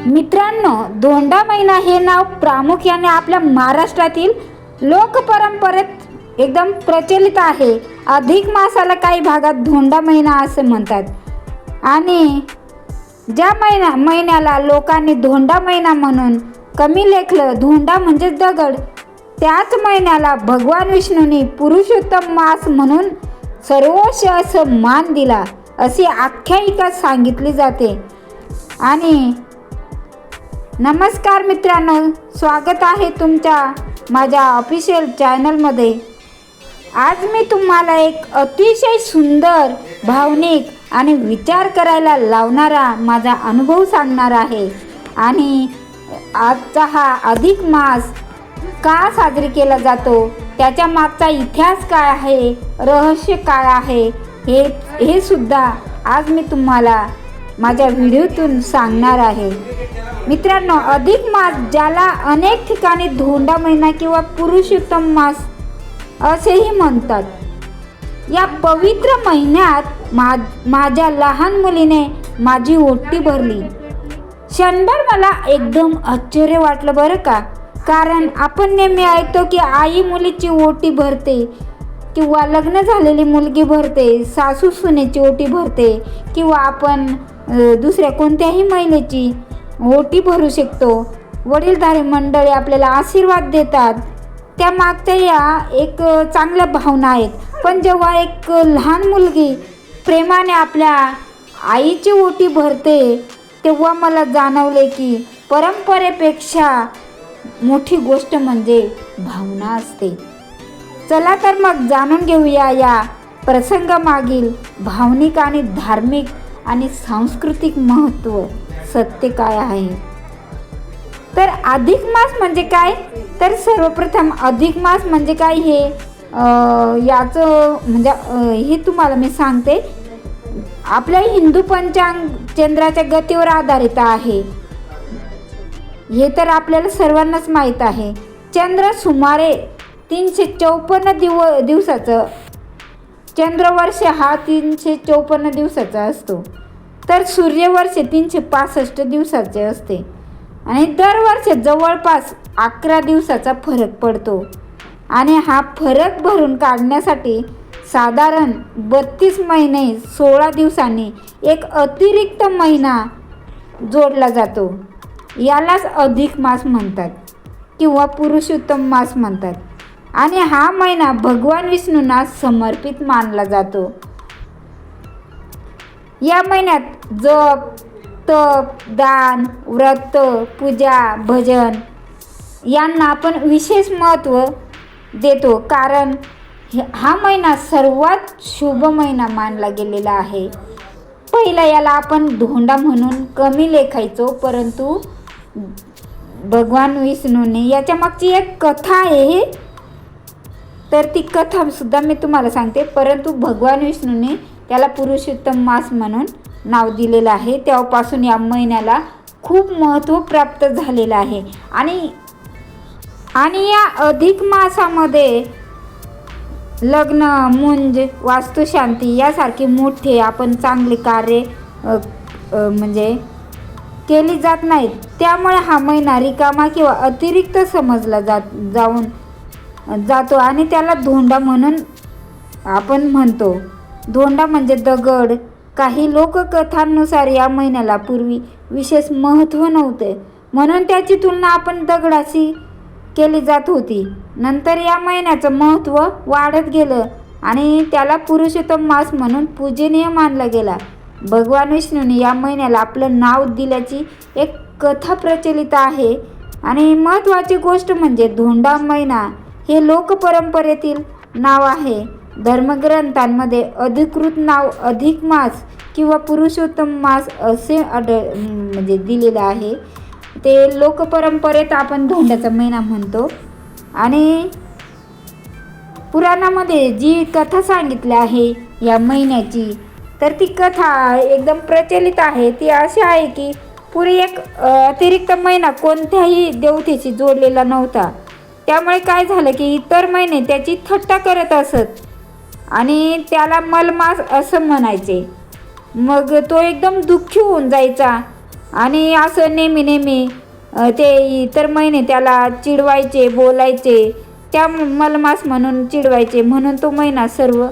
मित्रांनो, धोंडा महिना हे नाव प्रामुख्याने आपल्या महाराष्ट्रातील लोकपरंपरेत एकदम प्रचलित आहे. अधिक मासाला काही भागात धोंडा महिना असे म्हणतात आणि ज्या महिन्याला लोकांनी धोंडा महिना म्हणून कमी लेखलं, धोंडा म्हणजे दगड, त्याच महिन्याला भगवान विष्णूंनी पुरुषोत्तम मास म्हणून सर्वोच्च असं मान दिला अशी आख्यायिका सांगितली जाते. आणि नमस्कार मित्रांनो, स्वागत आहे तुमच्या माझ्या ऑफिशियल चॅनलमध्ये. आज मी तुम्हाला एक अतिशय सुंदर, भावनिक आणि विचार करायला लावणारा माझा अनुभव सांगणार आहे. आणि आजचा हा अधिक मास का साजरी केला जातो, त्याच्या मागचा इतिहास काय आहे, रहस्य काय आहे, हे सुद्धा आज मी तुम्हाला माझ्या व्हिडिओतून सांगणार आहे. मित्रांनो, अधिक मास ज्याला अनेक ठिकाणी धोंडा महिना किंवा पुरुषोत्तम मास असेही म्हणतात, या पवित्र महिन्यात माझ्या लहान मुलीने माझी ओटी भरली. क्षणभर मला एकदम आश्चर्य वाटलं बरं का. कारण आपण नेहमी ऐकतो की आई मुलीची ओटी भरते किंवा लग्न झालेली मुलगी भरते, सासू सुनेची ओटी भरते किंवा आपण दुसऱ्या कोणत्याही महिलेची ओटी भरू शकतो. वडीलधारी मंडळी आपल्याला आशीर्वाद देतात, त्या मागच्या या एक चांगल्या भावना आहेत. पण जेव्हा एक लहान मुलगी प्रेमाने आपल्या आईची ओटी भरते, तेव्हा मला जाणवले की परंपरेपेक्षा मोठी गोष्ट म्हणजे भावना असते. चला तर मग जाणून घेऊया या प्रसंगामागील भावनिक आणि धार्मिक आणि सांस्कृतिक महत्त्व सत्य काय आहे. तर अधिक मास म्हणजे काय, तर सर्वप्रथम अधिक मास म्हणजे काय हे याचं म्हणजे हे तुम्हाला मी सांगते. आपल्या हिंदू पंचांग चंद्राच्या गतीवर आधारित आहे, हे तर आपल्याला सर्वांनाच माहीत आहे. चंद्र सुमारे 354 दिवसाचं, चंद्रवर्ष हा 354 दिवसाचा असतो, तर सूर्यवर्ष 365 दिवसाचे असते. आणि दरवर्ष जवळपास 11 दिवसाचा फरक पडतो. आणि हा फरक भरून काढण्यासाठी साधारण 32 महिने 16 दिवसांनी एक अतिरिक्त महिना जोडला जातो. यालाच अधिक मास म्हणतात किंवा पुरुषोत्तम मास म्हणतात. आणि हा महिना भगवान विष्णूंना समर्पित मानला जातो. या महिन्यात जप, तप, दान, व्रत, पूजा, भजन यांना आपण विशेष महत्त्व देतो. कारण हा महिना सर्वात शुभ महिना मानला गेलेला आहे. पहिला याला आपण धोंडा म्हणून कमी लेखायचो, परंतु भगवान विष्णूने याच्या मागची एक कथा आहे, तर ती कथासुद्धा मी तुम्हाला सांगते. परंतु भगवान विष्णूने त्याला पुरुषोत्तम मास म्हणून नाव दिलेलं आहे. तेव्हापासून या महिन्याला खूप महत्त्व प्राप्त झालेलं आहे. आणि या अधिक मासामध्ये लग्न, मुंज, वास्तुशांती यासारखी मोठे आपण चांगले कार्य म्हणजे केली जात नाहीत. त्यामुळे हा महिना रिकामा किंवा अतिरिक्त समजला जातो आणि त्याला धोंडा म्हणून आपण म्हणतो. धोंडा म्हणजे दगड. काही लोककथांनुसार या महिन्याला पूर्वी विशेष महत्त्व नव्हते, म्हणून त्याची तुलना आपण दगडाशी केली जात होती. नंतर या महिन्याचं महत्त्व वाढत गेलं आणि त्याला पुरुषोत्तम मास म्हणून पूजनीय मानला गेला. भगवान विष्णूने या महिन्याला आपलं नाव दिल्याची एक कथा प्रचलित आहे. आणि महत्त्वाची गोष्ट म्हणजे धोंडा महिना हे लोकपरंपरेतील नाव आहे. धर्मग्रंथांमध्ये अधिकृत नाव अधिक मास किंवा पुरुषोत्तम मास असे म्हणजे दिलेलं आहे. ते लोकपरंपरेत आपण धोंड्याचा महिना म्हणतो. आणि पुराणामध्ये जी कथा सांगितली आहे या महिन्याची, तर ती कथा एकदम प्रचलित आहे. ती अशी आहे की पुढे एक अतिरिक्त महिना कोणत्याही देवतेशी जोडलेला नव्हता. त्यामुळे काय झालं की इतर महिने त्याची थट्टा करत असत आणि त्याला मलमास असं म्हणायचे. मग तो एकदम दुःखी होऊन जायचा आणि असं नेहमी नेहमी ते इतर महिने त्याला चिडवायचे, बोलायचे, त्या मलमास म्हणून चिडवायचे. म्हणून तो महिना सर्व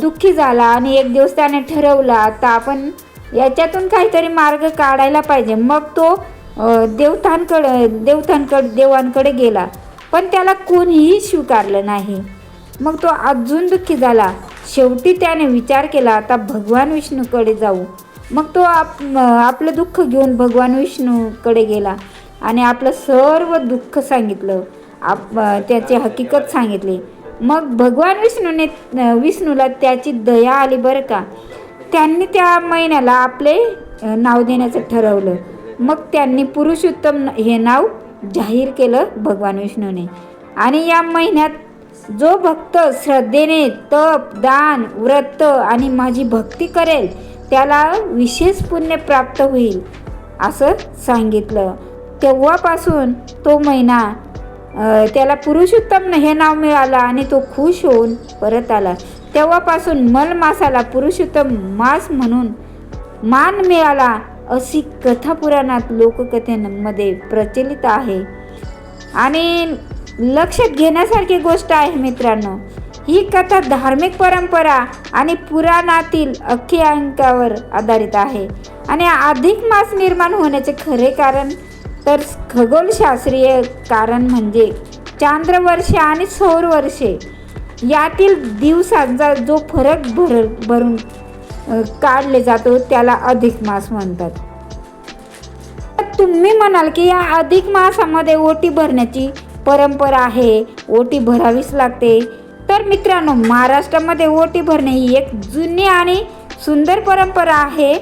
दुःखी झाला आणि एक दिवस त्याने ठरवलं, आता आपण याच्यातून काहीतरी मार्ग काढायला पाहिजे. मग तो देवांकडे गेला, पण त्याला कोणीही स्वीकारलं नाही. मग तो अजून दुःखी झाला. शेवटी त्याने विचार केला, आता भगवान विष्णूकडे जाऊ. मग तो आपलं दुःख घेऊन भगवान विष्णूकडे गेला आणि आपलं सर्व दुःख सांगितलं, त्याची हकीकत सांगितली. मग भगवान विष्णूला त्याची दया आली बरं का. त्यांनी त्या महिन्याला आपले नाव देण्याचं ठरवलं. मग त्यांनी पुरुषोत्तम हे नाव जाहीर केलं भगवान विष्णूने. आणि या महिन्यात जो भक्त श्रद्धेने तप, दान, व्रत आणि माझी भक्ती करेल त्याला विशेष पुण्य प्राप्त होईल असं सांगितलं. तेव्हापासून तो महिना त्याला पुरुषोत्तम हे नाव मिळालं आणि तो खुश होऊन परत आला. तेव्हापासून मलमासाला पुरुषोत्तम मास म्हणून मान मिळाला अशी कथा पुराणात लोककथेमध्ये प्रचलित आहे. आणि लक्षात घेण्यासारखी गोष्ट आहे मित्रांनो, ही कथा धार्मिक परंपरा आणि पुराणातील आख्यायिकांवर आधारित आहे. आणि अधिक मास निर्माण होण्याचे खरे कारण तर खगोलशास्त्रीय कारण म्हणजे चांद्रवर्षे आणि सौरवर्षे यातील दिवसांचा जो फरक भरून काढले जातो त्याला अधिक मास म्हणतात. तुम्ही म्हणाल की या अधिक मासामध्ये ओटी भरण्याची परंपरा आहे, ओटी भरावीच लागते. तर मित्रांनो, महाराष्ट्रामध्ये ओटी भरणे ही एक जुनी आणि सुंदर परंपरा आहे.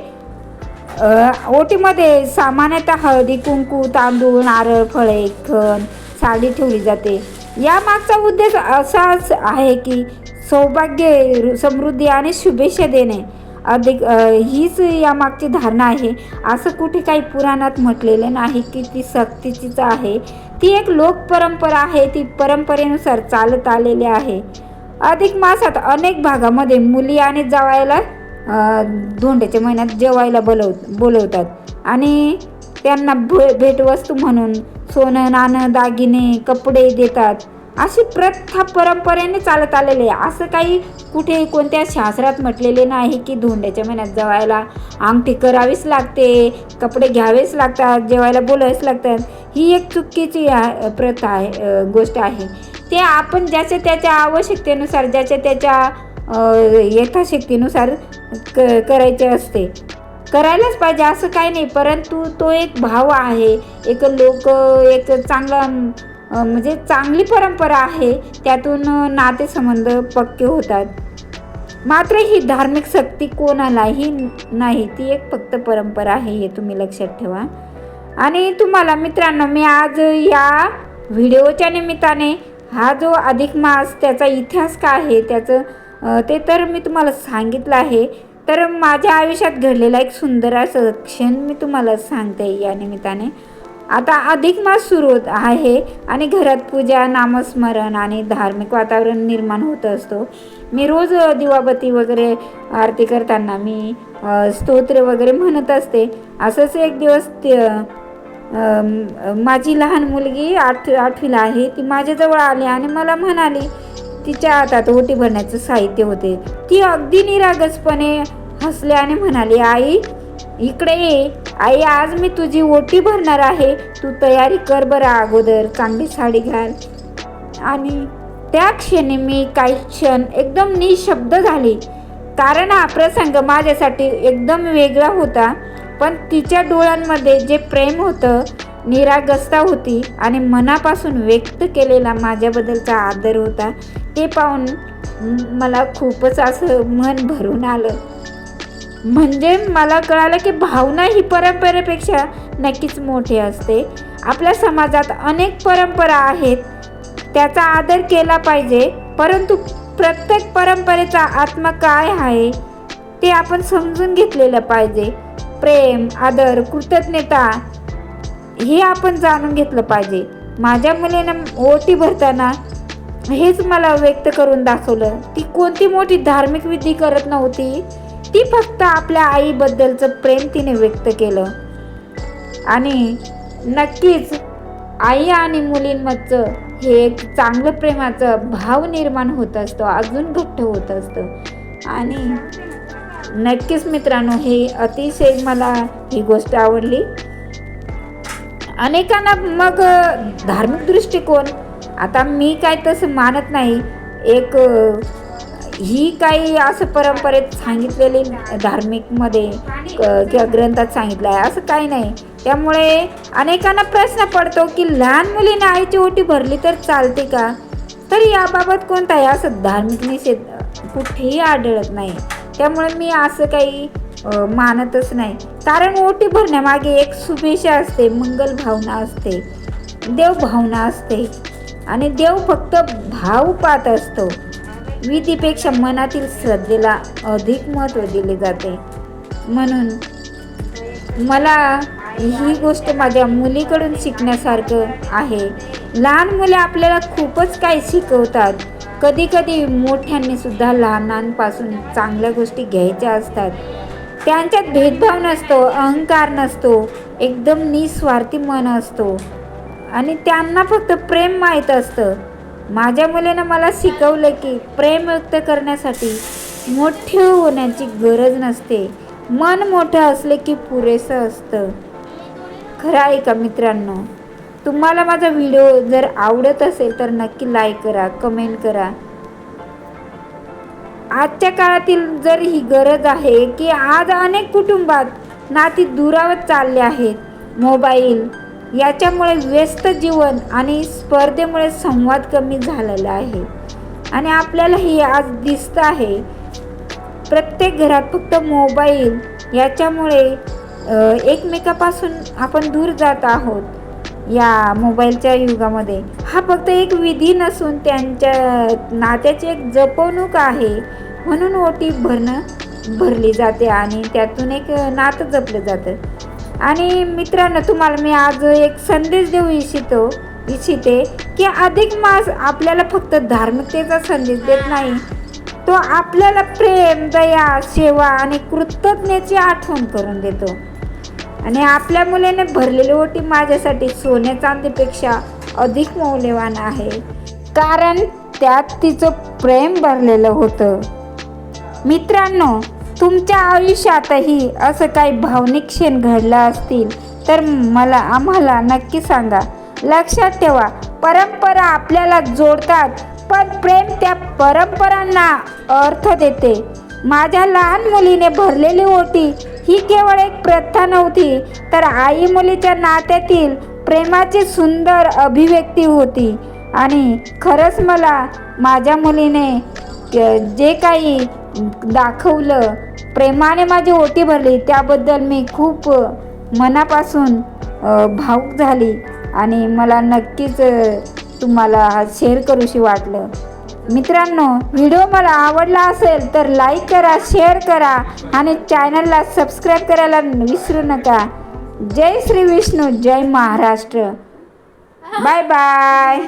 ओटीमध्ये सामान्यतः हळदी, कुंकू, तांदूळ, नारळ, फळे, खण, साडी ठेवली जाते. या मागचा उद्देश असाच आहे की सौभाग्य, समृद्धी आणि शुभेच्छा देणे. हीच यामागची धारणा आहे. असं कुठे काही पुराणात म्हटलेले नाही की ती सक्तीचीच आहे. ती एक लोकपरंपरा आहे. ती परंपरेनुसार चालत आलेली आहे. अधिक मासात अनेक भागामध्ये मुली आणि जावयाला धोंड्याच्या महिन्यात जेवायला बोलवतात आणि त्यांना भेटवस्तू म्हणून सोनं, नाणं, दागिने, कपडे देतात. अशी प्रथा परंपरेने चालत आलेली आहे. असं काही कुठे कोणत्या शास्त्रात म्हटलेले नाही की धोंड्याच्या महिन्यात जेवायला अंगठी करावीच लागते, कपडे घ्यावेच लागतात, जेवायला बोलावेच लागतात. ही एक चुकीची प्रथा आहे, गोष्ट आहे. ते आपण ज्याच्या त्याच्या आवश्यकतेनुसार, ज्याच्या त्याच्या यथाशक्तीनुसार करायचे असते. करायलाच पाहिजे असं काही नाही, परंतु तो एक भाव आहे, एक चांगला म्हणजे चांगली परंपरा आहे. त्यातून नातेसंबंध पक्के होतात. मात्र ही धार्मिक सक्ती कोणालाही नाही, ती एक फक्त परंपरा आहे, हे तुम्ही लक्षात ठेवा. आणि तुम्हाला मित्रांनो, मी आज या व्हिडिओच्या निमित्ताने हा जो अधिक मास, त्याचा इतिहास काय आहे ते तर मी तुम्हाला सांगितलं आहे. तर माझ्या आयुष्यात घडलेला एक सुंदर असं क्षण मी तुम्हाला सांगते या निमित्ताने. आता अधिक मास सुरू होत आहे आणि घरात पूजा, नामस्मरण आणि धार्मिक वातावरण निर्माण होत असतो. मी रोज दिवाबत्ती वगैरे आरती करताना मी स्तोत्र वगैरे म्हणत असते. असंच एक दिवस माझी लहान मुलगी आठवीला आहे, ती माझ्याजवळ आली आणि मला म्हणाली, तिच्या हातात ओटी भरण्याचं साहित्य होते. ती अगदी निरागसपणे हसली आणि म्हणाली, आई इकडे ये. आई, आज मी तुझी ओटी भरणार आहे, तू तयारी कर बरं, अगोदर चांगली साडी घाल. आणि त्या क्षणी मी काही क्षण एकदम निशब्द झाली, कारण हा प्रसंग माझ्यासाठी एकदम वेगळा होता. पण तिच्या डोळ्यांमध्ये जे प्रेम होतं, निरागसता होती आणि मनापासून व्यक्त केलेला माझ्याबद्दलचा आदर होता, ते पाहून मला खूपच असं मन भरून आलं. म्हणजे मला कळालं की भावना ही परंपरेपेक्षा नक्कीच मोठी असते. आपल्या समाजात अनेक परंपरा आहेत, त्याचा आदर केला पाहिजे, परंतु प्रत्येक परंपरेचा आत्मा काय आहे ते आपण समजून घेतलेलं पाहिजे. प्रेम, आदर, कृतज्ञता हे आपण जाणून घेतलं पाहिजे. माझ्या मुलीनं ओटी भरताना हेच मला व्यक्त करून दाखवलं. ती कोणती मोठी धार्मिक विधी करत नव्हती, ती फक्त आपल्या आईबद्दलचं प्रेम तिने व्यक्त केलं. आणि नक्कीच आई आणि मुलींमधचं हे एक चांगलं प्रेमाचं भाव निर्माण होत असतो, अजून घट्ट होत असतं. आणि नक्कीच मित्रांनो, हे अतिशय मला ही गोष्ट आवडली. अनेकांना मग धार्मिक दृष्टिकोन, आता मी काय तसं मानत नाही, एक ही काही असं परंपरेत सांगितलेली धार्मिकमध्ये किंवा ग्रंथात सांगितलं आहे असं काही नाही. त्यामुळे अनेकांना प्रश्न पडतो की लहान मुलीने आईची ओटी भरली तर चालते का? तर याबाबत कोणताही असं धार्मिक निषेध कुठेही आढळत नाही. त्यामुळे मी असं काही मानतच नाही. कारण ओटी भरण्यामागे एक शुभेच्छा असते, मंगल भावना असते, देव भावना असते. आणि देव फक्त भाव पाहत असतो. विधीपेक्षा मनातील श्रद्धेला अधिक महत्त्व दिले जाते. म्हणून मला ही गोष्ट माझ्या मुलीकडून शिकण्यासारखं आहे. लहान मुले आपल्याला खूपच काही शिकवतात. कधी कधी मोठ्यांनी सुद्धा लहानांपासून चांगल्या गोष्टी घ्यायच्या असतात. त्यांच्यात भेदभाव नसतो, अहंकार नसतो, एकदम निस्वार्थी मन असतो आणि त्यांना फक्त प्रेम माहीत असतं. माझ्या मुलीनं मला शिकवलं की प्रेम व्यक्त करण्यासाठी मोठे होण्याची गरज नसते, मन मोठं असले की पुरेसं असतं. खरं आहे का मित्रांनो? तुम्हाला माझा व्हिडिओ जर आवडत असेल तर नक्की लाईक करा, कमेंट करा. आजच्या काळातील जर ही गरज आहे की आज अनेक कुटुंबात नाती दुरावत चालले आहेत. मोबाईल याच्यामुळे व्यस्त जीवन आणि स्पर्धेमुळे संवाद कमी झालेला आहे. आणि आपल्याला हे आज दिसतं आहे, प्रत्येक घरात फक्त मोबाईल याच्यामुळे एकमेकापासून आपण दूर जात आहोत. या मोबाईलच्या युगामध्ये हा फक्त एक विधी नसून त्यांच्या नात्याची एक जपवणूक आहे. म्हणून ओटी भरली जाते आणि त्यातून एक नातं जपलं जातं. आणि मित्रांनो, तुम्हाला मी आज एक संदेश देऊ इच्छिते की अधिक मास आपल्याला फक्त धार्मिकतेचा संदेश देत नाही, तो आपल्याला प्रेम, दया, सेवा आणि कृतज्ञतेची आठवण करून देतो. आणि आपल्या मुलीने भरलेली ओटी माझ्यासाठी सोन्या चांदीपेक्षा अधिक मौल्यवान आहे, कारण त्यात तिचं प्रेम भरलेलं होतं. मित्रांनो, तुमच्या आयुष्यातही असं काही भावनिक क्षण घडला असतील तर आम्हाला नक्की सांगा. लक्षात ठेवा, परंपरा आपल्याला जोडतात, पण प्रेम त्या परंपरांना अर्थ देते. माझ्या लहान मुलीने भरलेली ओटी ही केवळ एक प्रथा नव्हती, तर आई मुलीच्या नात्यातील प्रेमाची सुंदर अभिव्यक्ती होती. आणि खरंच मला माझ्या मुलीने जे काही दाखवलं, प्रेमाने माझी ओटी भरली, त्याबद्दल मी खूप मनापासून भावुक झाली. आणि मला नक्कीच तुम्हाला शेअर करूशी वाटलं. मित्रांनो, व्हिडिओ मला आवडला असेल तर लाईक करा, शेअर करा आणि चॅनलला सबस्क्राईब करायला विसरू नका. जय श्री विष्णू, जय महाराष्ट्र. Bye bye.